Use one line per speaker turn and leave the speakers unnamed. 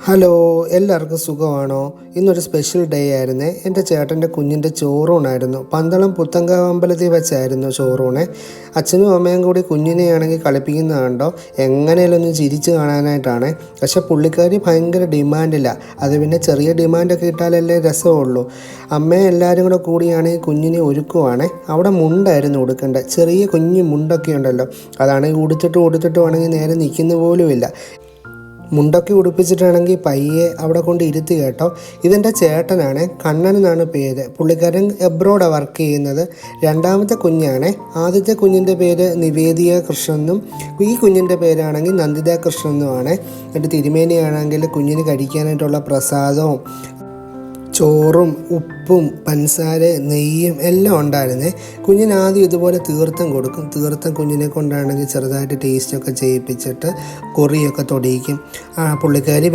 Hello, എല്ലാവർക്കും സുഖമാണോ? ഇന്നൊരു സ്പെഷ്യൽ ഡേ ആയിരുന്നേ. എൻ്റെ ചേട്ടൻ്റെ കുഞ്ഞിൻ്റെ ചോറൂണായിരുന്നു. പന്തളം പുത്തങ്കാവ് അമ്പലത്തിൽ വെച്ചായിരുന്നു ചോറൂണ്. അച്ഛനും അമ്മയും കൂടി കുഞ്ഞിനെയാണെങ്കിൽ കളിപ്പിക്കുന്നത് കണ്ടോ, എങ്ങനെയാലും ഒന്ന് ചിരിച്ച് കാണാനായിട്ടാണ്. പക്ഷെ പുള്ളിക്കാരി ഭയങ്കര ഡിമാൻഡില്ല. അത് പിന്നെ ചെറിയ ഡിമാൻഡൊക്കെ ഇട്ടാലല്ലേ രസമുള്ളൂ. അമ്മയും എല്ലാവരും കൂടെ കൂടിയാണ് ഈ കുഞ്ഞിനെ ഒരുക്കുവാണ്. അവിടെ മുണ്ടായിരുന്നു ഉടുക്കേണ്ടത്. ചെറിയ കുഞ്ഞു മുണ്ടൊക്കെ ഉണ്ടല്ലോ, അതാണെങ്കിൽ ഉടുത്തിട്ട് വേണമെങ്കിൽ നേരെ നിൽക്കുന്ന പോലുമില്ല. മുണ്ടൊക്കെ ഉടുപ്പിച്ചിട്ടാണെങ്കിൽ പയ്യെ അവിടെ കൊണ്ട് ഇരുത്തി കേട്ടോ. ഇതെൻ്റെ ചേട്ടനാണ്, കണ്ണൻ എന്നാണ് പേര്. പുള്ളിക്കാരൻ എബ്രോഡാണ് വർക്ക് ചെയ്യുന്നത്. രണ്ടാമത്തെ കുഞ്ഞാണ്. ആദ്യത്തെ കുഞ്ഞിൻ്റെ പേര് നിവേദിയ കൃഷ്ണനും ഈ കുഞ്ഞിൻ്റെ പേരാണെങ്കിൽ നന്ദിത കൃഷ്ണനുമാണ്. എന്നിട്ട് തിരുമേനിയാണെങ്കിൽ കുഞ്ഞിന് കഴിക്കാനായിട്ടുള്ള പ്രസാദവും ചോറും ഉപ്പും പഞ്ചസാര നെയ്യും എല്ലാം ഉണ്ടായിരുന്നേ. കുഞ്ഞിന് ആദ്യം ഇതുപോലെ തീർത്ഥം കൊടുക്കും. തീർത്ഥം കുഞ്ഞിനെ കൊണ്ടാണെങ്കിൽ ചെറുതായിട്ട് ടേസ്റ്റൊക്കെ ചെയ്യിപ്പിച്ചിട്ട് കൊറിയൊക്കെ തൊടിയിക്കും. പുള്ളിക്കാരി